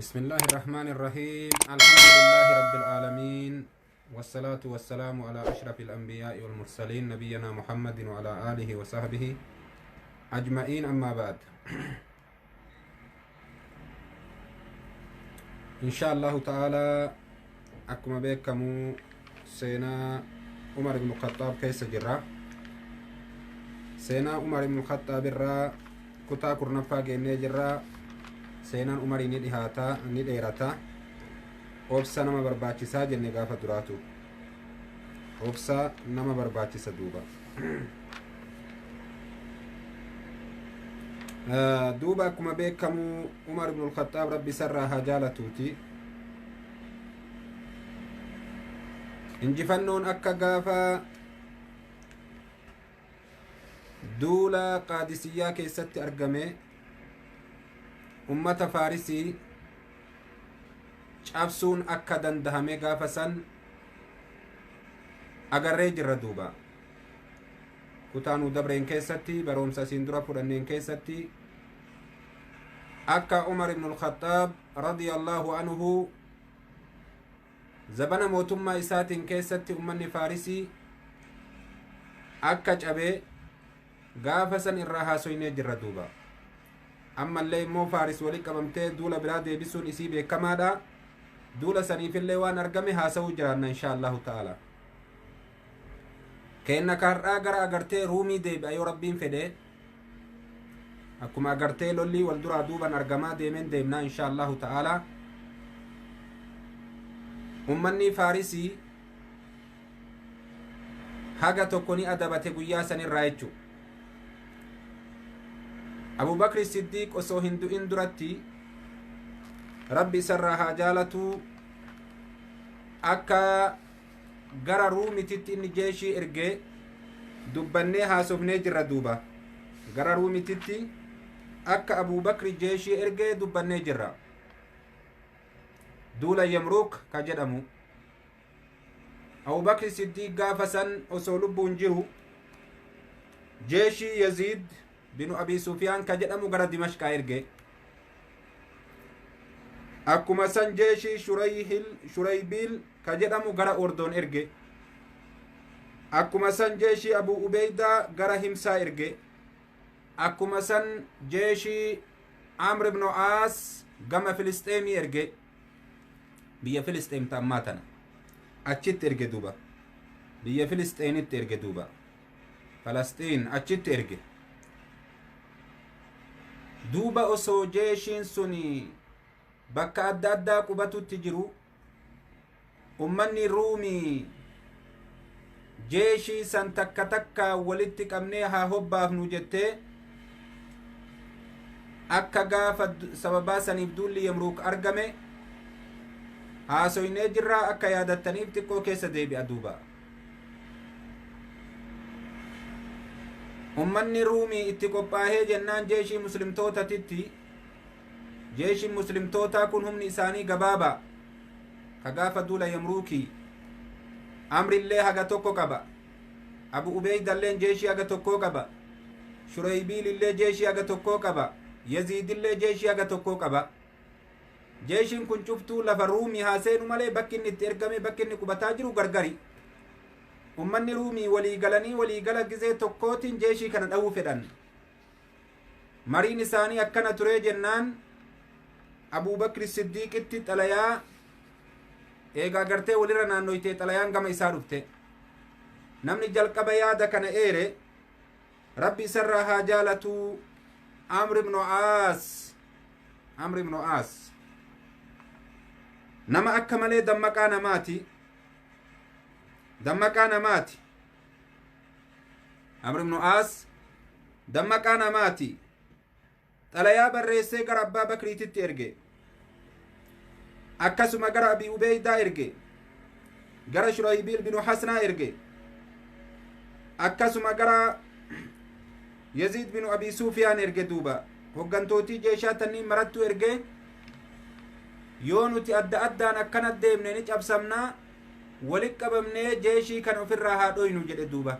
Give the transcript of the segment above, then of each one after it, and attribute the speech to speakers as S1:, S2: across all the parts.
S1: بسم الله الرحمن الرحيم الحمد لله رب العالمين والصلاة والسلام على أشرف الأنبياء والمرسلين نبينا محمد وعلى آله وصحبه أجمعين أما بعد إن شاء الله تعالى أكما بكمو سينا عمر بن الخطاب كيس جرا سينا عمر بن الخطاب الرا كتا كرنفا جيني جرا seenaan umarii ni dhihaata ni dheerata obsa nama barbaachisaa jenne gaafa duraatu obsa nama barbaachisa duuba duuba akkuma beekamu umar ibn al-khattaab rabbi sarraa haa jaalatuuti injifannoon akka gaafa duula qaadisiyyaa keessatti argame ummata faarisii cabsuun akka dandahame gaafa san agarree jirra duuba kutaanuu dabreen keessatti baroomsa isiin dura fudhanneen keessatti akka umar ibn al-khattaab radiyallahu anhu zabana mootummaa isaatiin keessatti ummanni faarisii akka cabee gaafa san irraa haasoynee jirra duuba ammallee immoo faaris walii qabamtee duula biraa deebisuun isii beekamaadha duula saniifillee waan argame haasa'uu jiraanna inshaa allahu ta'ala keenna kaarraa gara agartee ruumii deebi'a yoo rabbiin fedhe akkuma agartee lollii wal duraa duuban argamaa deemeen deemnaa inshaa allahu ta'ala ummanni faarisii haga tokko ni adabate guyyaa sanirraa jechuu abu bakri siddiq osoo hin du'in duratti rabbi isarraa haa jaalatu akka gara ruumititti inni jeeshii ergee dubbannee haasofnee jirra duuba gara ruumititti akka abu bakri jeeshii ergee dubbannee jirra duula yamruuk ka jedhamu abu bakri siddiq gaafa san osoo lubbuun jiru jeeshii yaziid binu abi sufyaan ka jedhamu gara dimashqaa erge akkuma san jeeshii shuraybiil ka jedhamu gara ordoon erge akkuma san jeeshii abu ubeydaa gara himsaa erge akkuma san jeeshii amr ibn aas gama filisxeemii erge biyya filisxeem ta'ammaa tana achitti erge duuba biyya filisxeenitti erge duuba falasxiin achitti erge duuba osoo jeeshiin suni bakka adda addaa qubatutti jiru ummanni ruumii jeeshii san takka takka walitti qabnee haa hobbaafnu jettee akka gaafa sababaa saniif duulli yamruuk argame haasoynee jirraa akka yaadattaniif xiqqoo keessa deebi'a duuba ummanni ruumii itti qophaahee jennaan jeeshii muslimtootatitti jeeshiin muslimtootaa kun humni isaanii gabaaba ka gaafa duula yamruukii amrillee haga tokko qaba abu ubeydalleen jeeshii haga tokkoo qaba shuraybiilillee jeeshii haga tokkoo qaba yaziidillee jeeshii haga tokkoo qaba jeeshiin kun cuftuu lafa ruumii haaseenu malee bakki inni itti ergame bakki inni qubataa jiru gargari ummanni ruumii waliigalanii waliigala gizee tokkootiin jeeshii kana dha'uu fedhan mariin isaanii akkana turee jennaan abuu bakri siddiiqitti xalayaa eegaa gartee walirra naannoytee xalayaan gama isaa dhufte namni jalqaba yaada kana eere rabbi isarraa haa jaalatu amr ibn aas nama akka malee dammaqaa namaati amr ibn aas dammaqaa namaati xalayaa barreessee gara abbaa bakriititti erge akkasuma gara abi ubeydaa erge gara shuraybiil binu hasnaa erge akkasuma gara yaziid binu abi sufyaan erge duuba hoggantootii jeeshaa tanniin marattu erge yoo nuti adda addaan akkana deemne ni cabsamnaa walit qabamnee jeeshii kan ofirraa haa dhoynu jedhe duuba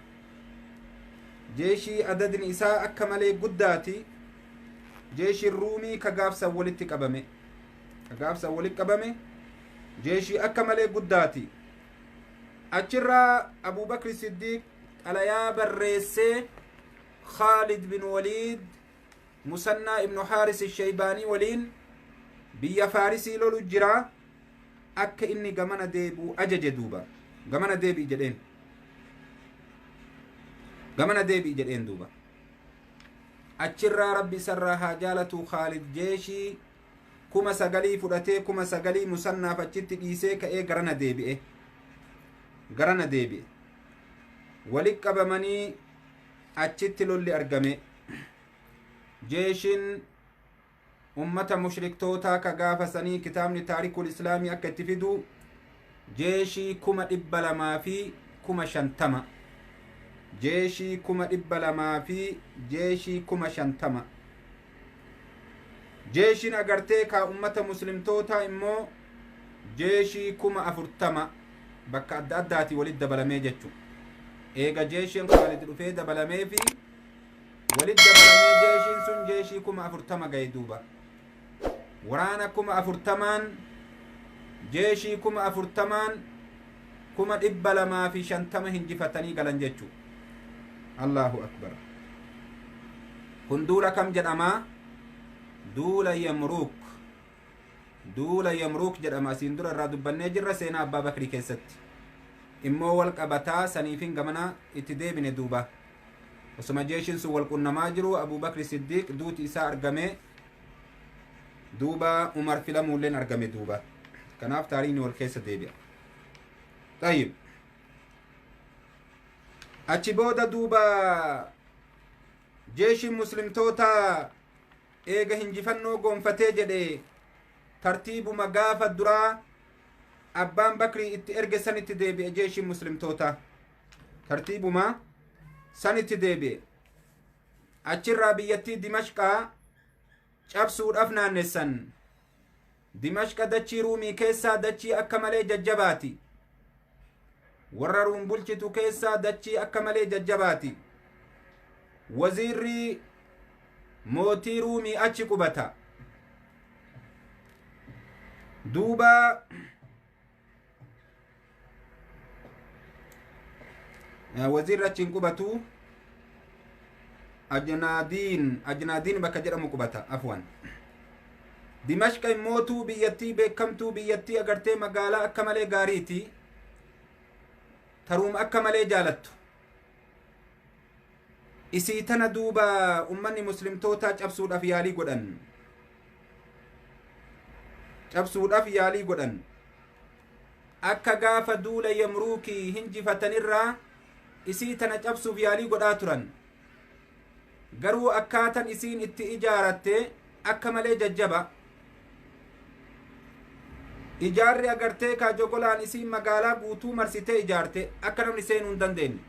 S1: jeeshii adadni isaa akka malee guddaati jeeshiin ruumii ka gaafsan walitti qabame gaafsa walitti qabame jeeshii akka malee guddaati. achirraa Abu Bakr Siddiq xalayaa barreessee Khalid bin Walid Musannaa ibnu Haaris Shaybaanii waliin biyya Faarisii lolu jira akka inni gamana deebi'u ajaje. duuba gamana deebi'i jedheen duuba achirraa rabbi isarraa haa jaalatu Khalid jeeshii 9,000 fudhatee 9,000 Musannaaf achitti dhiisee ka'ee garana deebi'e walitti qabamanii achitti lolli argame. jeeshin ummata mushriktootaa ka gaafasanii kitaabni taarikul islaamii akka itti fidu jeeshii 200,000 fi 50,000 jeeshii 200,000 fi jeeshii 50,000 jeeshin agartee ka ummata muslimtootaa immoo jeeshii 40,000 bakka adda addaati walitti dabalamee jechu. eega jeeshin Khalid dhufee dabalamee fi walitti dabalamee jeeshin sun jeeshii 40,000 gahe duuba waraana 40,000 jeeshii 40,000 250 hinjifatanii galan jechu. Allahu akbar. kun duula kam jedhama? duula Yamruuk jedhama. asiin dura irraa dubbannee jirra seenaa Abbaa Bakrii keessatti. immoo wal qabataa saniifin gamana itti deebine duuba osuma jeeshin sun wal qunnamaa jiru Abu Bakri Siddiq duuti isaa argame duuba Umar filamuulleen argame duuba. kanaaf taariikni wal keessa deebi'a. tayyib achi booda duuba jeeshin muslimtoota eega hinjifannoo goonfatee jedhe tartiibuma gaafa duraa abbaan Bakrii itti erge sanitti deebi'e. jeeshin muslimtoota tartiibuma sanitti deebi'e. achirraa biyyattii Dimashqaa cabsuudhaaf naannessan. Dimashqa dachii Ruumii keessaa dachii akka malee jajjabaati. warra Ruum bulchitu keessaa dachii akka malee jajjabaati. waziirri mootii Ruumii achi qubata. duuba waziirri achi hin qubatu ajnaadiin bakka jedhamu qubata. afwan Dimashqa immootuu biyyattii beekamtuu biyyattii agartee magaalaa akka malee gaariiti. taruum akka malee jaalattu. isii tana duuba ummanni muslimtootaa cabsuudhaaf yaalii godhan. akka gaafa duula Yamruukii hinjifatanirraa isii tana cabsuuf yaalii godhaa turan. garuu akkaatan isiin itti ijaaratte akka malee jajjaba. ijaarri agartee kaajogolaan isiin magaalaa guutuu marsitee ijaarte akka namni seenuu hin dandeenye.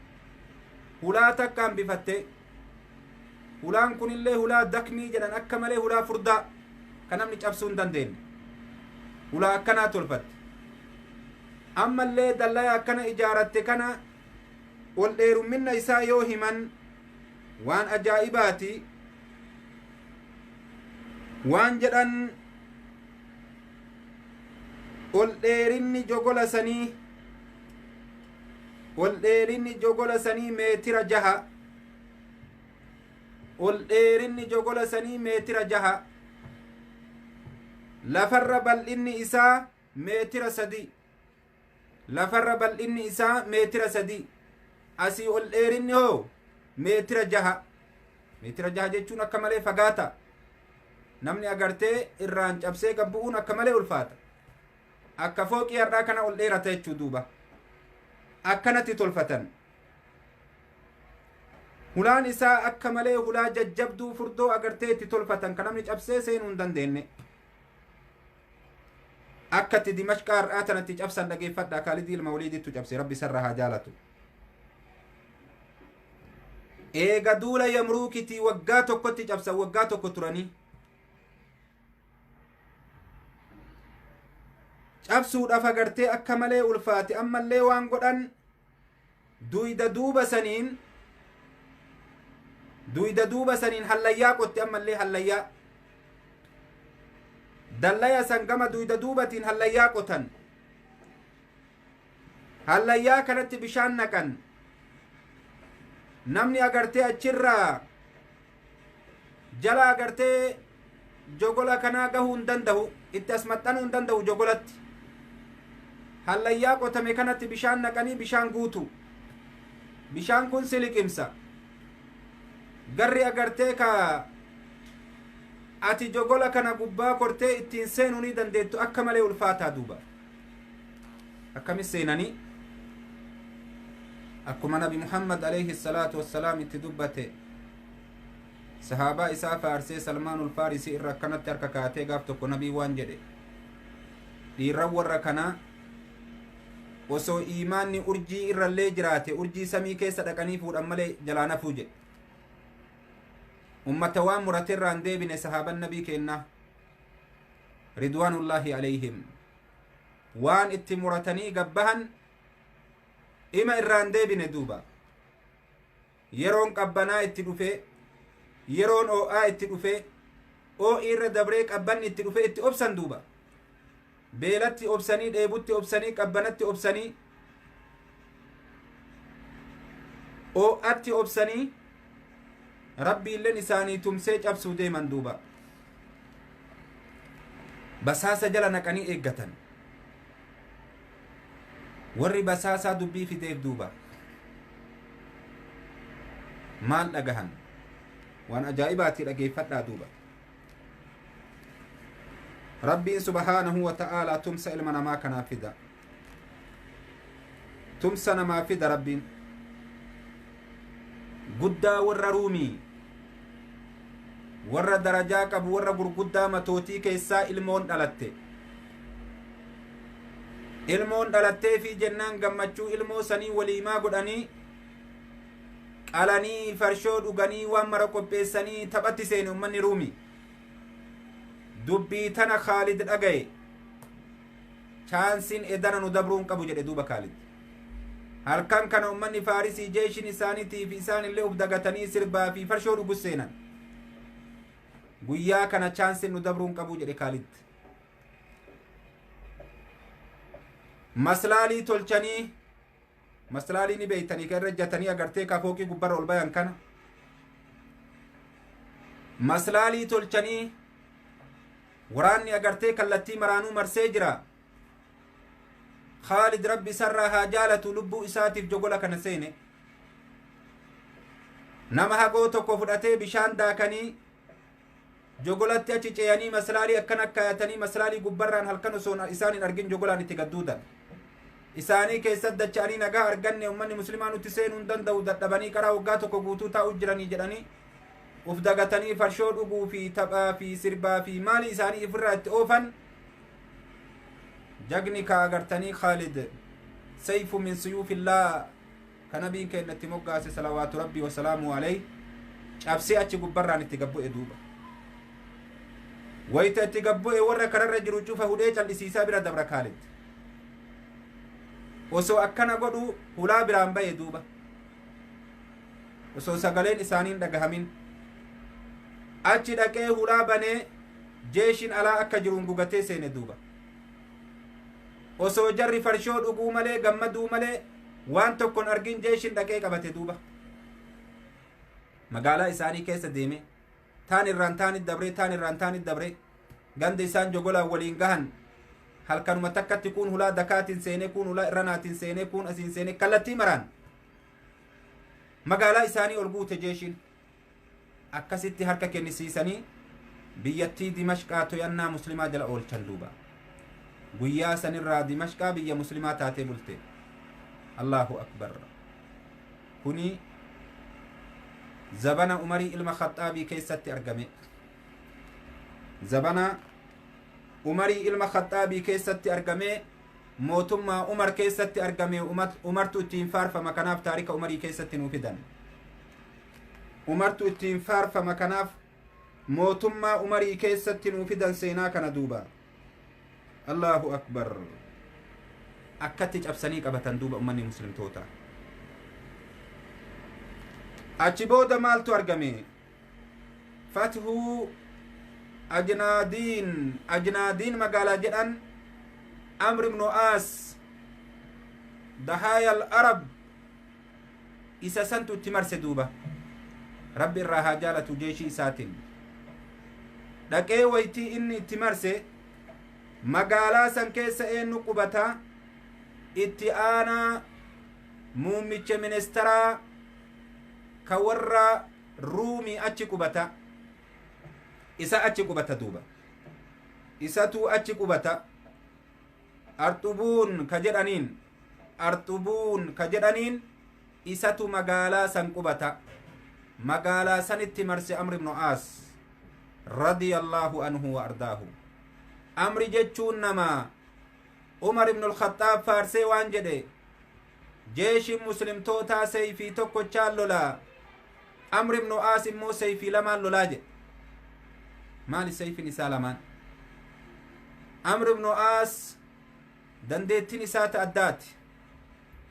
S1: hulaa takka hambifatte. hulaan kunillee hulaa dakmii jedhan akka malee hulaa furdaa kan namni cabsuu hin dandeenye. hulaa akkanaa tolfatte. ammallee dallaya akkana ijaaratte kana ol dheerumminna isaa yoo himan waan ajaa'ibaati. waan jedhan ol dheerinni jogola sanii meetira 6. ol dheerinni jogola sanii meetira 6. lafarra bal'inni isaa meetira 3. lafarra bal'inni isaa meetira 3. asii ol dheerinni hoo meetira 6. meetira 6 jechuun akka malee fagaata. namni agartee irraan cabsee gabbu'uun akka malee ulfaata. akka fooqii har'aa kana ol dheerata jechuu duuba akkanatti tolfatan. hulaan isaa akka malee hulaa jajjabduu furdoo agartee itti tolfatan kan namni cabsee seenuu hin dandeenye. akkatti Dimashqaa har'aa tanatti cabsan dhageeffadha. Kaalid ilma Waliidittu cabse rabbi sarra haa jaalatu. eega duula Yamruukitii waggaa tokkotti cabsan waggaa tokko turanii. cabsuudhaaf agartee akka malee ulfaate. ammallee waan godhan duyda duuba saniin hallayyaa qotte. ammallee hallayyaa dallaya san gama duyda duubatiin hallayyaa qotan hallayyaa kanatti bishaan naqan namni agartee achirraa jala agartee jogola kanaa gahuu hin danda'u itti as maxxanuu hin danda'u jogolatti hallayyaa qotame kanatti bishaan naqanii bishaan guutu bishaan kun siliqimsa garri agartee ka ati jogola kana gubbaa kortee ittiin seenuu ni dandeettu akka malee ulfaataa duuba akkamis seenanii akkuma nabi muhammad alayhi salaatu wassalaam itti dubbate sahaabaa isaa faarsee salmaanul faarisii irra akkanatti harka kaatee gaaf tokko nabii waan jedhe dhiirran warra kanaa osoo iimaanni urjii irrallee jiraate urjii samii keessa dhaqanii fuudhan malee jalaa nafuu jedhe ummata waan murate irraan deebine sahaaban nabii keenna ridwaanullaahi alayhim waan itti muratanii gabbahan ima irraan deebine duuba yeroon qabbanaa itti dhufe yeroon oo'aa itti dhufe oo'i irra dabree qabbanni itti dhufe itti obsan duuba beelatti obsanii dheebutti obsanii qabbanatti obsanii oo'atti obsanii rabbiilleen isaanii tumsee cabsuu deeman duuba basaasa jala naqanii eeggatan warri basaasaa dubbii fideef duuba maal dhagahan waan ajaa'ibaatti dhageeffadhaa duuba rabbiin subhaanahu wa ta'aalaa tumsa ilma namaa kanaaf fida tumsa namaa fida rabbiin guddaa warra ruumii warra darajaa qabu warra gurguddaa matootii keessaa ilmoon dhalatte ilmoon dhalattee fi jennaan gammachuu ilmoo sanii waliimaa godhanii qalanii farshoo dhuganii waan mara qopheessanii taphatti seene ummanni ruumi dubbii tana khaalid dhagaye chaansiin edana nu dabruun qabu jedhe duuba khaalid halkan kana ummanni faarisii jeeshin isaaniitiif isaan illee uf dagatanii sirbaa fi farshoo dhugus seenan guyyaa kana chaansiin nu dabruun qabu jedhe khaalid maslaalii tolchanii maslaalii ni beeytanii ka irra ejjatanii agartee ka fooqii gubbarra ol bayan kana maslaalii tolchanii waraanni agartee kallattii maraanuu marsee jira khaalid rabbi isarraa haa jaalatu lubbuu isaatiif jogola kana seene nama hagoo tokko fudhatee bishaan daakanii jogolatti achi ceeyanii maslaalii akkan akkaayatanii maslaalii gubbarraan halkan osoon isaan hin argin jogolaan itti gadduudan isaanii keessatti dacha'anii nagaa arganne ummanni muslimaa nutti seenuu hin danda'u dadhabanii karaa waggaa tokko guutuu taa'u jiranii jedhanii uf dagatanii farshoo dhuguu fi taphaa fi sirbaa fi maali isaanii ifirraa itti oofan jagni ka agartanii khaalid sayfu min suyuufillaa ka nabiin keennatti moggaase salawaatu rabbii wasalaamu alayh cabsee achi gubbarraan itti gabbu'e duuba wayta itti gabbu'e warra kararra jiru cufa hudhee callisiisaa bira dabra khaalid osoo akkana godhu hulaa biraan ba'e duuba osoo sagaleen isaaniin dhagahamin achi dhaqee hulaa banee jeeshin alaa akka jiruun gugatee seene duuba osoo jarri farshoo dhuguu malee gammaduu malee waan tokkon argin jeeshin dhaqee qabate duuba magaalaa isaanii keessa deeme taan irraan taanit dabre taan irraan taanit dabre ganda isaan jogolaan waliin gahan halkanuma takkatti kun hulaa dakaatiin seene kun hulaa irranaatiin seene kun asiin seene kallattii maraan magaalaa isaanii ol guute jeeshin akkasitti harka kennisiisanii biyyattii dimashqaa to'annaa muslimaa jala oolchan duuba guyyaa sanirraa dimashqaa biyya muslimaa taatee bulte allahu akbar kuni zabana umarii ilma khaxaabii keessatti argame zabana umarii ilma khaxaabii keessatti argame mootummaa umar keessatti argame umartu ittiin faarfama kanaaf taarika umarii keessatti nuu fidan umartu ittiin faarfama kanaaf mootummaa umarii keessatti nuu fidan seenaa kana duuba allahu akbar akkatti cabsanii qabatan duuba ummanni muslimtoota achi booda maaltu argame fathu ajnaadiin magaalaa jedhan amr ibnu aas dahaayal arab isa santu itti marse duuba rabbi irraa haa jaalatu jeeshii isaatiin dhaqee waytii inni itti marse magaalaa san keessa eenyu qubata itti aanaa muummicha ministeeraa ka warra ruumii achi qubata isa achi qubata duuba isatu achi qubata arxubuun ka jedhaniin isatu magaalaa san qubata magaalaa sanitti marse amr ibnu aas radiyallahu anhu wa ardaahu amri jechuun nama umar ibnu alkhaxaab faarsee waan jedhe jeeshin muslimtootaa sayfii tokkochaan lolaa amr ibnu aas immoo sayfii lamaan lolaa jedhe maali sayfin isaa lamaan amr ibnu aas dandeettiin isaa ta addaati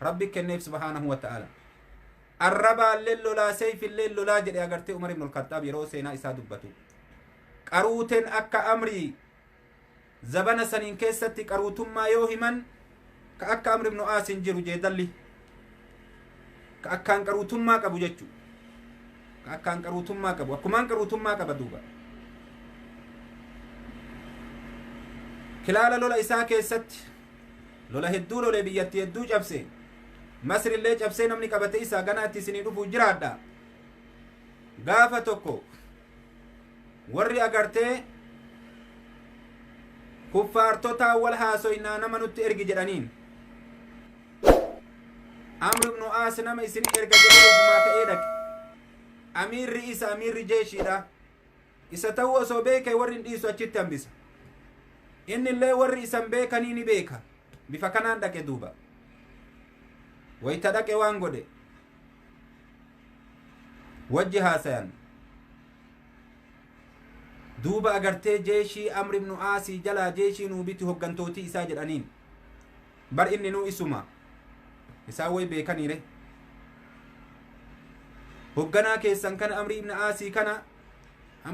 S1: rabbi kenneef subhaanahu wa ta'ala arrabaallee lolaa sayfillee lolaa jedhe agartee umar ibnu alkhaxaab yeroo seenaa isaa dubbatu qaruuteen akka amrii zabana saniin keessatti qaruutummaa yoo himan ka akka amr ibnu aas hin jiru jeedalli ka akkaan qaruutummaa qabu jechu ka akkaan qaruutummaa qabu akkumaan qaruutummaa qaba duuba kilaala lola isaa keessatti lola hedduu lolee biyyatti hedduu cabse masrillee cabsee namni qabate isaa ganaatti isinii dhufuu jiraadha gaafa tokko warri agartee kuffaartotaa wal haasoynaa nama nutti ergi jedhaniin amr ibnu aas nama isin erga jedhuufumaa ta'ee dhaqe amiirri jeeshiidha isa ta'uu osoo beeke warri hin dhiisu achitti hambisa inni illee warri isan beekanii ni beeka bifa kanaan dhaqe duuba wayta dhaqe waan godhe wajji haasayan duuba agartee jeeshii amr ibnu aasii jalaa jeeshii nuu biti hoggantootii isaa jedhaniin bar inni nuu isuma isaa way beekaniire hogganaa keessan kana amr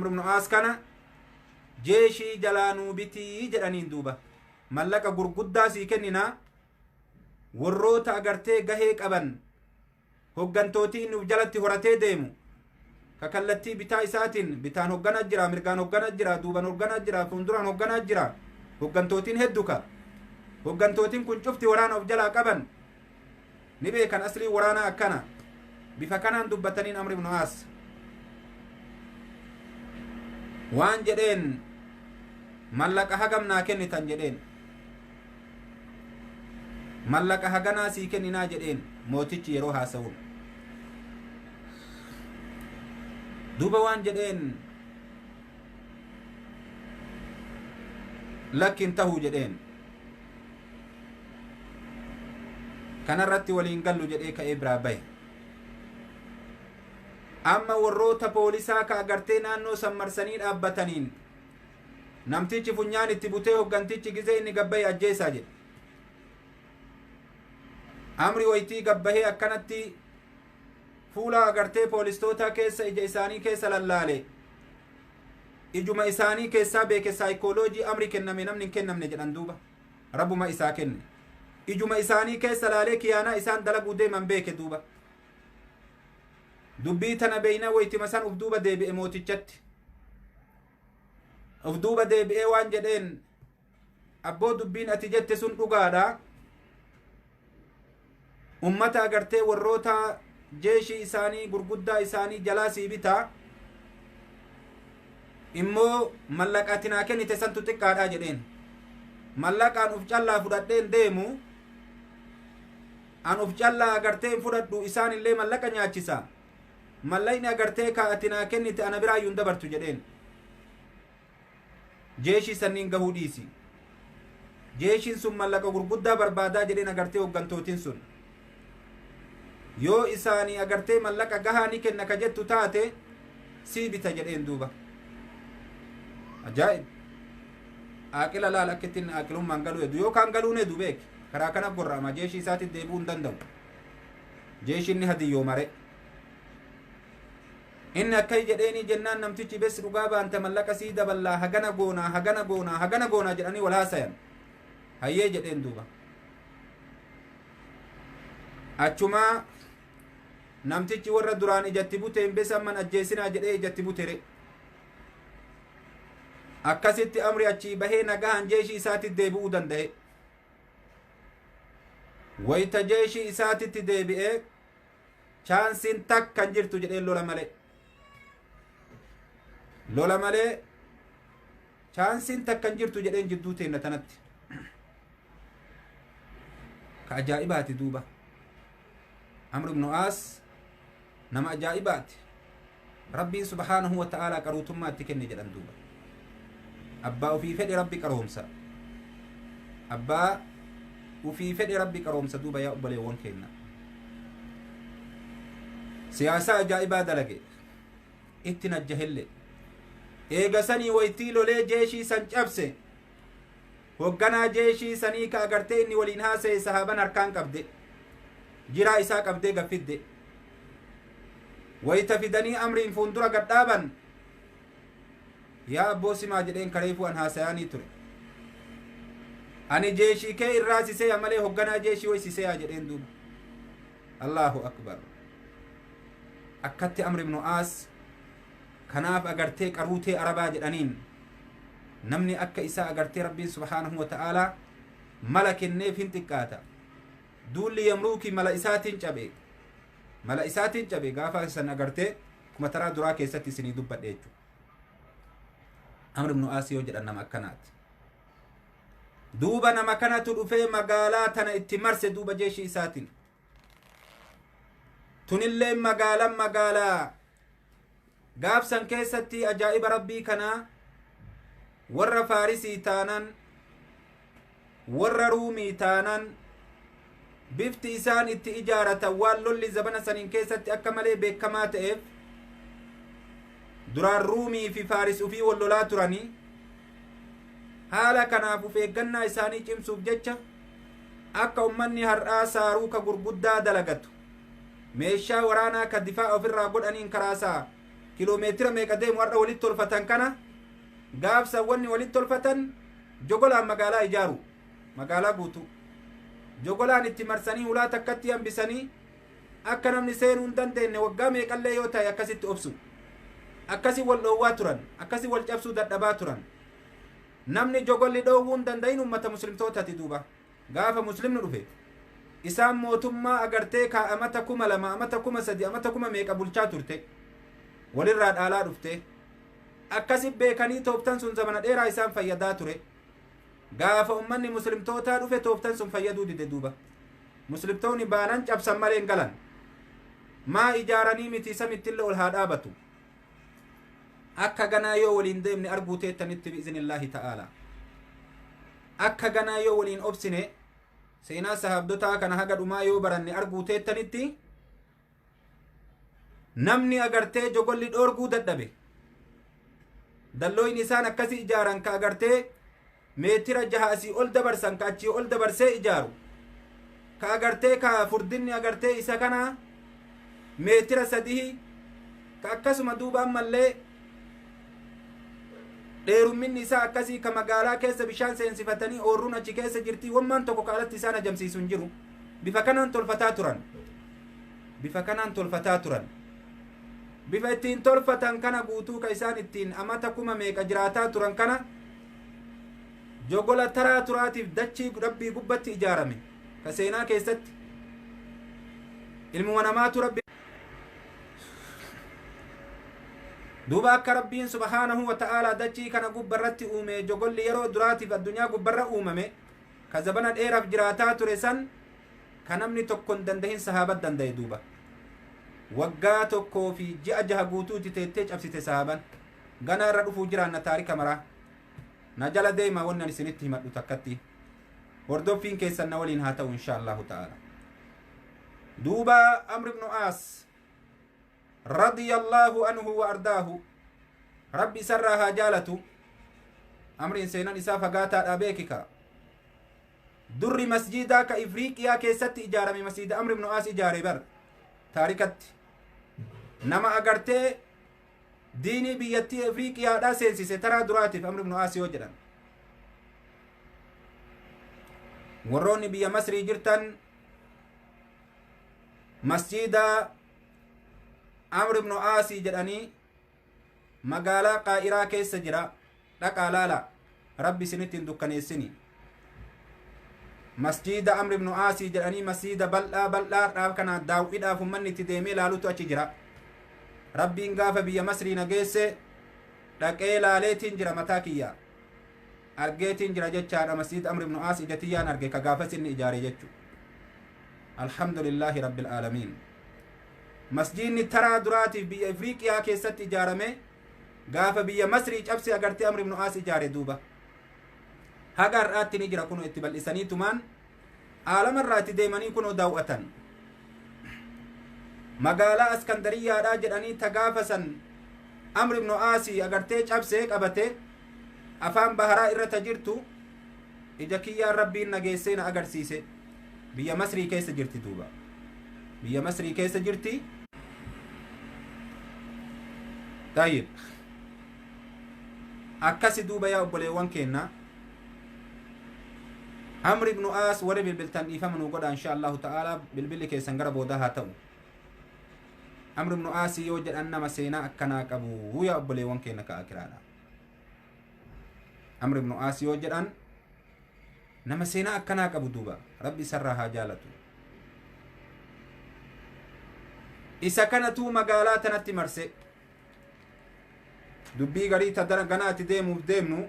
S1: ibnu aas kana jeeshii jalaa nuu bitii jedhaniin duuba mallaqa gurguddaa sii kenninaa warroota agartee gahee qaban hoggantootii inni jalatti horatee deemu ka kallattii bitaa isaatiin bitaan hoggana jira mirgaan hoggana jira duuban hoggana jira fuulduraan hoggana jira hoggantootiin hedduka hoggantootiin kun cufti waraana of jalaa qaban ni beekan aslii waraana akkana bifa kanaan dubbataniin amr ibnu aas waan jedheen mallaqa hagam naa kennitan jedheen mallaqa haganaa sii kenninaa jedheen mootichi yeroo haasa'uun duuba waan jedheen lakkin tahuu jedheen kanarratti waliin gallu jedhee ka'ee biraa bahe amma warroota poolisaa ka agartee naannoo san marsanii dhaabbataniin namtichi funyaan itti butee hoggantichi gizee inni gabbahe ajjeesaa jedhe amri waytii gabbahee akkanatti fuula agartee poolistoota keessa ija isaanii keessa lallaale ijuma isaanii keessaa beeke saayikooloojii amri kenname namni hin kennamne jedhan duuba rabbuma isaa kenne ijuma isaanii keessa laalee kiyaanaa isaan dalaguu deeman beeke duuba dubbii tana beeyna waytima san uf duuba deebi'e mootichatti uf duuba deebi'ee waan jedheen abboo dubbiin ati jette sun dhugaadha ummata agartee warroota jeeshii isaanii gurguddaa isaanii jalaa sii bitaa immoo mallaqaatinaa kennite santu xiqqaadha jedheen mallaqaan uf callaa fudhadheen deemu an uf callaa agartee hin fudhadhu isaan illee mallaqa nyaachisa mallaqni agartee kaatinaa kennite ana biraayyuu hin dabartu jedheen jeeshii sanniin gahuu dhiisi jeeshiin sun mallaqa gurguddaa barbaadaa jedheen agartee hoggantootiin sun yoo isaanii agartee mallaqa gahaa ni kenna ka jettu taate sii bita jedheen duuba ajaa'ib aaqila laal akka ittiin aaqilummaan galuu hedu yookaan galuun hedu beek karaa kana gorra'ama jeeshii isaatti deebi'uu hin danda'u jeeshinni hadiyyoo mare inni akkay jedheeni jennaan namtichi bes dhugaa baanta mallaqa sii daballaa hagana goonaa jedhanii wal haasayan hayyee jedheen duuba achumaa namtichi warra duraan ijatti buteen besamman ajjeesinaa jedhee ijatti butere akkasitti amri achii bahee nagahan jeeshii isaatti deebi'uu danda'e wayta jeeshii isaatitti deebi'ee chaansiin takkan jirtu jedhee lola malee chaansiin takkan jirtu jedheen jidduu teenna tanatti ka ajaa'ibaati duuba amr ibnu aas nama ajaa'ibaati rabbiin subhaanahu wa ta'aalaa qaruutummaa itti kenne jedhan duuba abbaa ufii fedhe rabbi qaroomsa abbaa ufii fedhe rabbi qaroomsa duuba yaa obboleewwan kenna siyaasaa ajaa'ibaa dalage itti najjahelle eegasanii waytii lolee jeeshii san cabse hogganaa jeeshii sanii ka agartee inni waliin haasa'e sahaaban harkaan qabde jiraa isaa qabdee gaffidde wayta fidanii amriin fuundura gadhaaban yaa abboo simaa jedheen kareefu an haasayaanii ture ani jeeshii kee irraa siseeya malee hogganaa jeeshii way siseeya jedheen duuba allahu akbar akkatti amr ibnu aas kanaaf agartee qaruutee arabaa jedhaniin namni akka isaa agartee rabbiin subhaanahu wa ta'aalaa mala kenneef hin xiqqaata duulli yamruuki mala isaatiin cabe gaafa san agartee kuma taraa duraa keessatti isinii dubbadhe jechu amr ibnu aas yoo jedhan nama akkanaati duuba nama kanatu dhufee magaalaa tana itti marse duuba jeeshii isaatiin tunillee magaalaa gaafsan keessatti ajaa'iba rabbii kanaa warra faarisii taanan warra ruumii taanan bifti isaan itti ijaaratan waan lolli zabana saniin keessatti akka malee beekamaa ta'eef duraan ruumii fi faaris ufii wal lolaa turanii haala kanaaf uf eeggannaa isaanii cimsuuf jecha akka ummanni har'aa saaruu ka gurguddaa dalagatu meeshaa waraanaa ka difaa ofirraa godhaniin karaasaa kiloomeetira meeqa deemu har'a walitti tolfatan kana gaafsa wanni walitti tolfatan jogolaan magaalaa ijaaru magaalaa guutu jogolaan itti marsanii ulaa takkatti hambisanii akka namni seenuu hin dandeenye waggaa meeqallee yoo ta'e akkasitti obsu akkasi wal dhoowwaa turan akkasi wal cabsuu dadhabaa turan namni jogolli dhoowwuu hin danda'in ummata muslimtootati duuba gaafa muslimni dhufe isaan mootummaa agartee kaa'amata 2,000 amata 3,000 amata 1,000 meeqa bulchaa turte walirraa dhaalaa dhufte akkasi beekanii tooftan sun zamana dheeraa isaan fayyadaa ture gaafa ummanni muslimtootaa dhufe tooftan sun fayyaduu dide duuba muslimtoonni baanan cabsan malee hin galan maa ijaaranii miti samittillee ol haa dhaabatu akka ganaa yoo waliin deemne arguu teettanitti biiznillaahi ta'aalaa akka ganaa yoo waliin obsine seenaa sahaabdotaa kana haga dhumaa yoo baranne arguu teettanitti namni agartee jogolli dhoorguu dadhabe dallooyin isaan akkasi ijaaran ka agartee meetira 6 asii ol dabarsan ka achii ol dabarsee ijaaru ka agartee ka furdinni agartee isa kana meetira 3 ka akkasuma duuba ammallee dheerumminni isaa akkasii ka magaalaa keessa bishaan seensifatanii oorruun achi keessa jirtii wammaan tokko kaalatti isaan ajamsiisu hin jiru bifa kanaan tolfataa turan bifa ittiin tolfatan kana guutuu ka isaan ittiin amata 1,000 meeqa jiraataa turan kana jogola taraa turaatiif dachii rabbii gubbatti ijaarame ka seenaa keessatti ilmuma namaatu rabbi duuba akka rabbiin subhaanahu wa ta'aalaa dachii kana gubbarratti uume jogolli yeroo duraatiif addunyaa gubbarra uumame ka zabana dheeraaf jiraataa ture san ka namni tokko hin dandahin sahaabat danda'e duuba waggaa tokkoo fi ji'a 6 guutuuti teettee cabsite sahaaban gana irra dhufuu jiraanna taarika maraa na jala deema wannan isinitti himadhu takkatti hordoffiin keessan na waliin haa ta'u insha allahu ta'ala duuba amr ibnu aas radiyallahu anhu wa ardaahu rabbi isarraa haa jaalatu amriin seenan isaa fagaataadha beekika durri masjidaa ka ifriiqiyaa keessatti ijaarame masjida amr ibnu aas ijaare bar taarikatti nama agartee diinii biyyattii Afriiqiyaadhaa seensise taraa duraatiif Amr ibn Aas yoo jedhan. Warroonni biyya Masrii jirtan masjiida Amr ibn Aas jedhanii magaalaa Qaa'iraa keessa jira. Dhaqaa laala rabbi isinitti hin dukkaneessini. Masjiida Amr ibn Aas jedhanii masjiida bal'aadhaaf kana daawwiidhaaf ummanni itti deemee laalutu achi jira. Rabbiin gaafa biyya Masrii nageesse dhaqee laaleetiin jira mataa kiyya argeetiin jira jechaadha. Masjiida Amr ibn Aas ijatiyyaan arge ka gaafas inni ijaare jechu. Alhamdulillahi rabbil aalamiin. Masjiidni taraa duraatiif biyya Afriiqiyaa keessatti ijaarame gaafa biyya Masrii cabse agartee Amr ibn Aas ijaare duuba. Haga har'aatti ni jira kunoo itti bal'isaniitumaan aalamarraa itti deemanii kunoo daawwatan. Magaalaa Askandariyaadhaa jedhanii ta gaafa san Amr ibn Aas agartee cabsee qabate afaan baharaa irra ta jirtu ija kiyyaan rabbiin nageessee na agarsiise. Biyya Masrii keessa jirti duuba. Biyya Masrii keessa jirti. Tayyib. Akkasi duuba yaa obboleewwan keenna. Amr ibn Aas warri bilbiltan dhiifama nuu godha insha Allahu ta'ala bilbilli keessan gara boodaa haa ta'u. Amr ibn Aas yoo jedhan nama seenaa akkanaa qabu yaa obboleewwan keenna ka akiraadha. Amr ibn Aas yoo jedhan nama seenaa akkanaa qabu duuba rabbi isarraa haa jaalatu. Isa kanatu magaalaa tanatti marse dubbii garii ta ganaatti deemuuf deemnu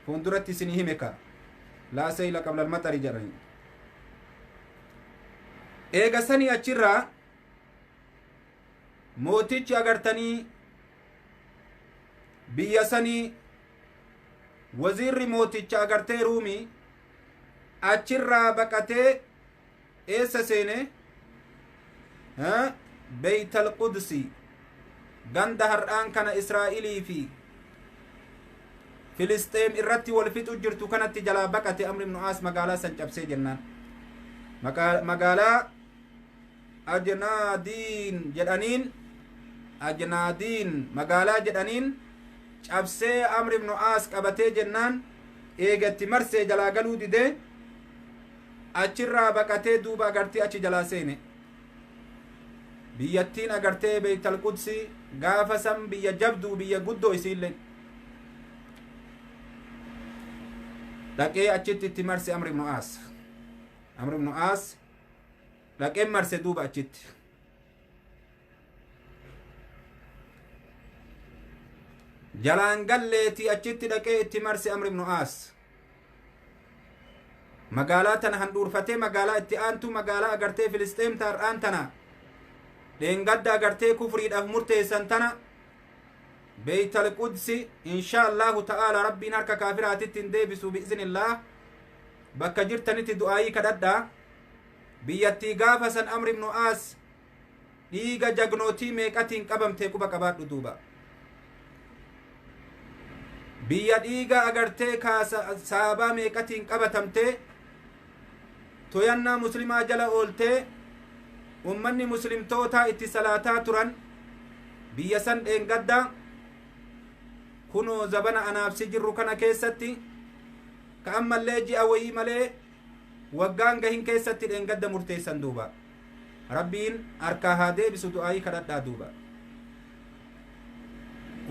S1: fuulduratti isinii hime ka laa sayla qabla almaxari jedhani. Eega sanii achirraa mootichi agartanii biyya sanii waziirri mooticha agartee Ruumii achirraa baqatee eessa seene Beytal Qudsi ganda har'aan kana Israa'ilii fi Filisxeem irratti wal fixu jirtu kanatti jalaa baqate Amr ibn Aas magaalaa san cabsee jennaan. Magaalaa Ajnaadiin magaalaa jedhaniin cabsee Amr ibn Aas qabatee jennaan eegatti marsee jalaa galuu didee achirraa baqatee duuba agartee achi jalaa seene. Biyyattiin agartee Beytal Qudsi gaafa san biyya jabduu biyya guddoo isiilleen dhaqee achitti itti marse Amr ibn Aas. Amr ibn Aas dhaqee marse duuba achitti. Jalaan galleetii achitti dhaqee itti marse Amr ibn Aas. Magaalaa tana handhuurfatee magaalaa itti aantu magaalaa agartee Filisxeem har'aan tana dheengadda agartee kufriidhaaf murteessan tana Beytal Qudsi insha Allahu ta'ala rabbiin harka kaafiraatitti hin deebisu bi'iznillah. Bakka jirtanitti du'aayii kadhadhaa. Biyyattii gaafa san Amr ibn Aas dhiiga jagnootii meeqatiin qabamtee quba qabaadhu duuba. Biyya dhiiga agartee saabaa meeqatiin qabatamtee toyannaa muslimaa jala ooltee ummanni muslimtootaa itti salaataa turan biyya san dheengadda kunoo zabana anaabsi jirru kana keessatti ka ammallee ji'a wayii malee waggaan gahin keessatti dheengadda murteessan duuba. Rabbiin harkaa haa deebisu du'aayii kadhadhaa duuba.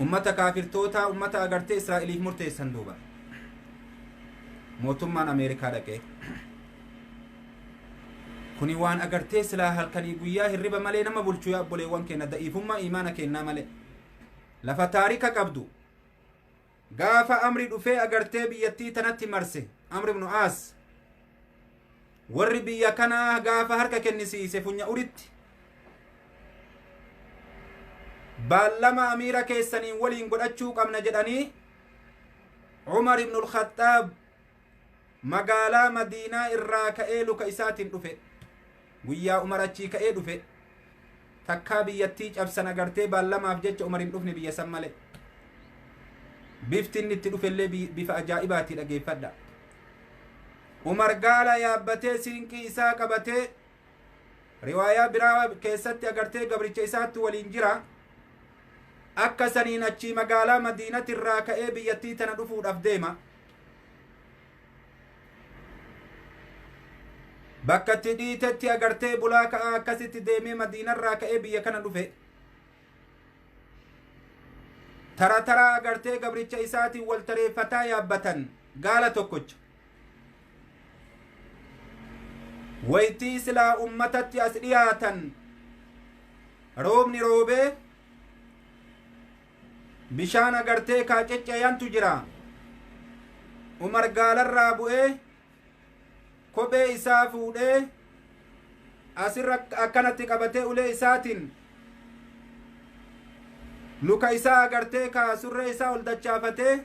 S1: Ummata kaafirtoota ummata agartee Israa'iliif murteessan duuba. Mootummaan Ameerikaa dhaqee kuni waan agartee silaa halkanii guyyaa hirriba malee nama bulchuu yaa obboleewwan keenya da'iifummaa imaana kennaa malee lafa taarika qabdu gaafa Amri dhufee agartee biyyattii tanatti marse Amr ibn Aas warri biyya kanaa gaafa harka kennisiise funya uritti baallama amiira keessaniin waliin godhachuu qabna jedhanii Umar ibn al-Khaxxaab magaalaa Madiinaa irraa ka'ee luka isaatiin dhufe. Guyyaa Umar achii ka'ee dhufe takkaa biyyattii cabsan agartee baallamaaf jecha Umar hin dhufne biyya san malee. Bifti inni itti dhufellee bifa ajaa'ibaatii dhageeffadha. Umar gaala yaabbatee siinqii isaa qabatee riwaayaa biraa keessatti agartee gabricha isaatti waliin jira. akka saniin achii magaalaa Madiinati irraa ka'ee biyyattii tana dhufuudhaaf deema. bakka itti dhiitetti agartee bulaa ka'a akkasitti deemee Madiinarraa ka'ee biyya kana dhufe. tara agartee gabricha isaatiin wal tareeffataa yaabbatan gaala tokkocha. waytii silaa ummatatti as dhiyaatan roobni roobee bishaan agartee kaaceccayantu jira. Umar gaalarraa bu'ee kophee isaa fuudhee asirra akkanatti qabatee ulee isaatiin luka isaa agartee surree isaa ol dachaafatee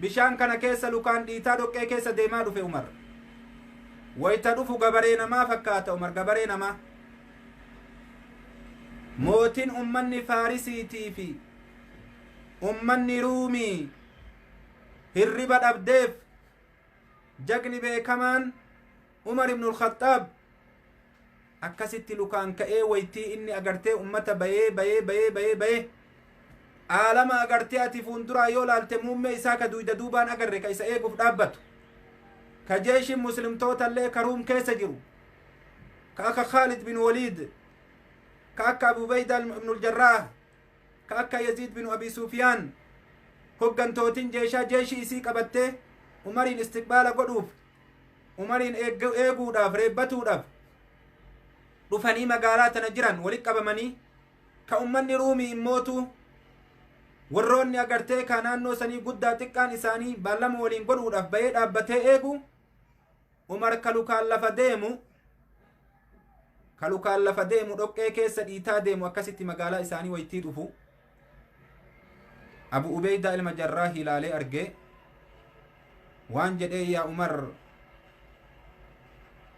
S1: bishaan kana keessa lukaan dhiitaa dhoqqee keessa deemaa dhufe Umar. wayta dhufu gabaree namaa fakkaata Umar, gabaree namaa. mootiin ummanni Faarisiitii fi ummanni Ruumii hirriba dhabdeef jagni beekamaan Umar ibnul Khaxxab akkasitti lukaan ka'ee waytii inni agartee ummata bayee aalama agartee ati fuunduraa yoo laalte muummee isaa ka duyda duubaan agarre ka isa eeguuf dhaabbatu ka jeeshin muslimtootallee ka Ruum keessa jiru ka akka Khaalid bin Waliid ka akka Abu Ubayda ibnul Jarraah ka akka Yaziid bin Abi Sufyaan hoggantootin jeeshaa jeeshii isii qabattee Umariin istiqbaala godhuuf Umariin eeguudhaaf reebbatuudhaaf dhufanii magaalaa tana jiran walitti qabamanii ka ummanni Ruumii immootu warroonni agartee ka naannoo sanii guddaa xiqqaan isaanii baallama waliin godhuudhaaf bahee dhaabbatee eegu. Umar ka lukaan lafa deemu dhoqqee keessa dhiitaa deemu akkasitti magaalaa isaanii waytii dhufu. Abu Ubayda ilma Jarraah ilaalee argee waan jedhee yaa Umar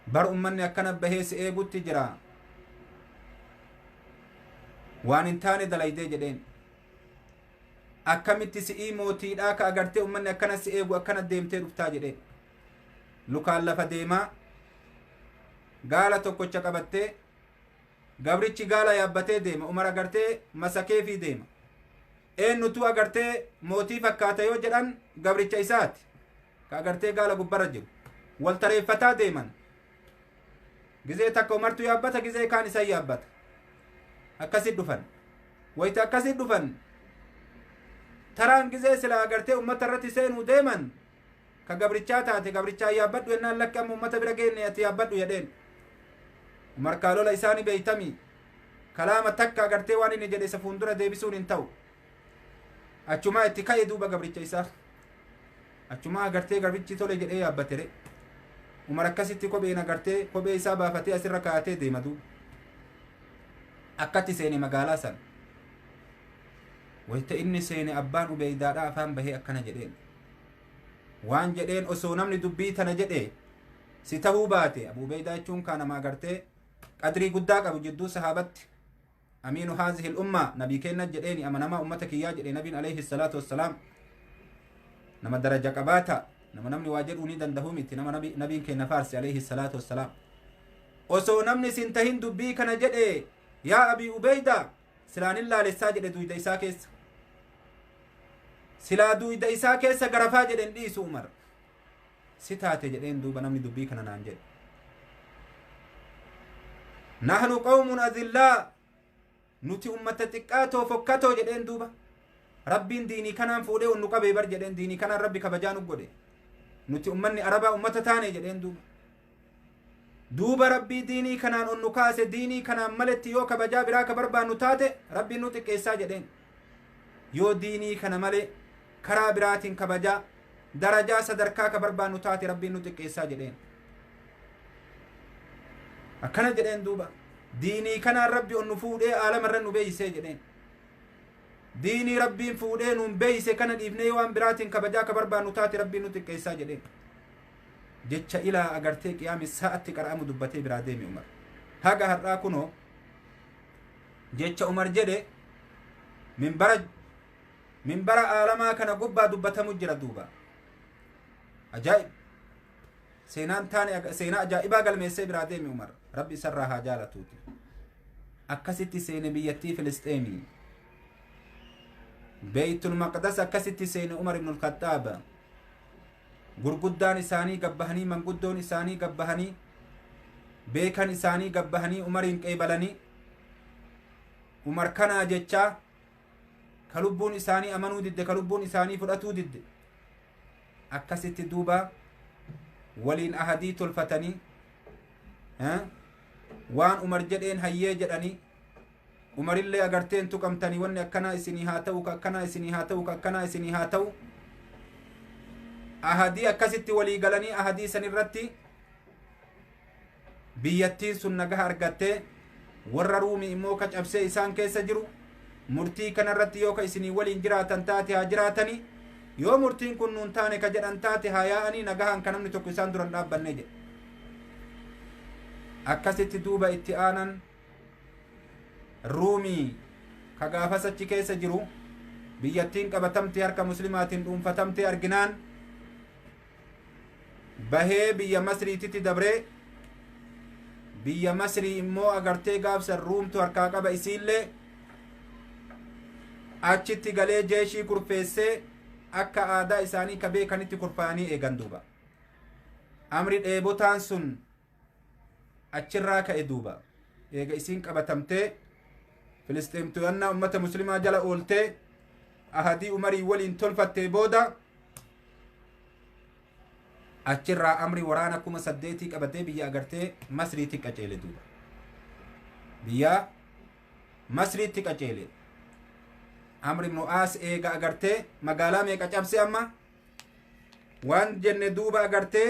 S1: bar ummanni akkana bahee si eegutti jira waan hin taane dalaydee jedheen. akkamitti si'ii mootiidhaa ka agartee ummanni akkana si eegu akkana deemtee dhuftaa jedheen. lukaan lafa deemaa gaala tokkocha qabattee gabrichi gaala yaabbatee deema. Umar agartee masakeefii deema. eenyutu agartee mootii fakkaata yoo jedhan gabricha isaati ka agartee gaala gubbarra jiru. wal tareeffataa deeman. gizee takka Umartu yaabbata gizee kaan isa yaabbata. akkasit dhufan. wayita akkasit dhufan taraan gizee sila agartee ummata irratti seenuu deeman ka gabrichaa taate gabrichaa yaabbadhu yennaan lakki amma ummata bira geenne ati yaabbadhu jedheen. Umar kaalola isaani beeytamii kalaama takka agartee waan inni jedhe isa fuundura deebisuun hin ta'u. achumaa itti ka'e duuba gabricha isaa achumaa agartee gabrichi tole jedhee yaabbatere. Umar akkasitti kopheen agartee kophee isaa baafatee asirra kaa'atee deema duuba akkatti seene magaalaa san. wayta inni seene abbaan Ubeydaadha afaan bahee akkana jedheen waan jedheen osoo namni dubbii tana jedhe si tahuu baate. Abu Ubeydaa jechuun kaa nama agartee qadrii guddaa qabu jidduu sahaabatti amiinu haazihi l-ummaa nabii keenna jedheeni amanamaa ummata kiyyaa jedhe nabiin alayhi salaatu wassalaam. nama daraja qabaata nama namni waa jedhuu ni dandahuu miti nama nabiin keenna faarsi alayhi salaatu wassalaam. osoo namni sin tahin dubbii kana jedhe yaa Abii Ubeydaa silaanin laalessaa jedhe duyda isaa keessa silaa duyda isaa keessa garafaa jedhen dhiisu Umar. si taate jedheen duuba namni dubbii kana naan jedhe. nahnu qawmun adillaa nuti ummata xiqqaatoo fokkatoo jedheen duuba. rabbiin diinii kanaan fuudhee onnu qabee bar jedheen diinii kanaan rabbi kabajaa nu godhe nuti ummanni arabaa ummata taane jedheen duuba rabbii diinii kanaan onnu kaase diinii kanaan maletti yoo kabajaa biraa ka barbaannu taate rabbiin nu xiqqeessaa jedheen. yoo diinii kana malee karaa biraatiin kabajaa darajaa sadarkaa ka barbaannu taate rabbiin nu xiqqeessaa jedheen. akkana jedheen duuba diinii kanaan rabbi onnu fuudhee aalamarra nu beeysee jedheen. diinii rabbiin fuudhee nuun beeyse kana dhiifnee waan biraatiin kabajaa ka barbaannu taate rabbiin nu xiqqeessaa jedheen. jecha ilaa agartee qiyaami sa'atti qara'amu dubbatee biraa deeme Umar. haga har'aa kunoo jecha Umar jedhe minbara aalamaa kana gubbaa dubbatamu jira duuba. ajaa'ib seenaa ajaa'ibaa galmeessee biraa deeme Umar rabbi isarraa haa jaalatuuti. akkasitti seene biyyattii Filisxeemii beeytul maqdas akkasitti seene umar ibnu alkhaxaab gurguddaan isaanii gabbahanii manguddoon isaanii gabbahanii beekan isaanii gabbahanii umariin qeebalanii umar kanaa jechaa ka lubbuun isaanii amanuu didde ka lubbuun isaanii fudhatuu didde akkasitti duuba waliin ahadii tolfatanii waan umar jedheen hayyee jedhanii umarillee agarteen tuqamtanii wanni akkanaa isinii haa ta'u ka akkanaa isinii haa ta'u ka akkanaa isinii haa ta'u ahadii akkasitti walii galanii ahadii san irratti biyyattiin sun nagaha argattee warra ruumii immoo ka cabsee isaan keessa jiru murtii kanarratti yoo ka isinii waliin jiraatan taate haa jiraatanii yoo murtiin kun nuun taane ka jedhan taate haa yaa'anii nagahan ka namni tokko isaan duran dhaabbanne jedhe akkasitti duuba itti aanan ruumii ka gaafas achi keessa jiru biyyattiin qabatamte harka muslimaatiin dhuunfatamte arginaan bahee biyya masriititti dabree biyya masrii immoo agartee gaafsan ruumtu harkaa qaba isiillee achitti galee jeeshii kurfeessee akka aadaa isaanii ka beekanitti kurfaanii eegan duuba amri dheebotaan sun achirraa ka'e duuba eega isiin qabatamtee filisxeemtoyannaa ummata muslimaa jala ooltee ahadii umarii waliin tolfattee booda achirraa amri waraana 8,000 qabatee biyya agartee masriitti qaceele duuba biyya masriitti qaceele amri ibnu aas eega agartee magaalaa meeqa cabse amma waan jenne duuba agartee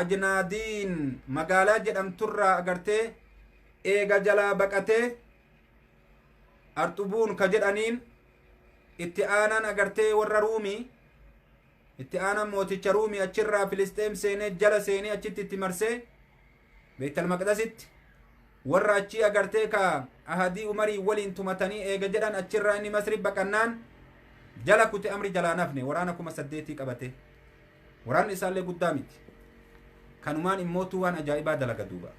S1: ajnaadiin magaalaa jedhamturraa agartee eega jalaa baqatee arxubuun ka jedhaniin itti aanan agartee warra ruumii itti aanan mooticha ruumii achirraa filisxeem seenee jala seenee achitti itti marsee beeytal maqdasitti warra achii agartee ka ahadii umarii waliin tumatanii eega jedhan achirraa inni masri baqannaan jala kute amri jalaa nafne waraana 8,000 qabate waraanni isaallee guddaa miti kanumaan immootu waan ajaa'ibaa dalaga duuba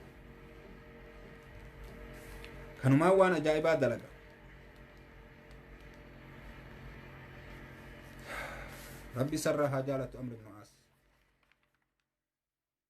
S1: kanumaan waan ajaa'ibaa dalaga rabbi sarra haa jaalatu amri ibnu aas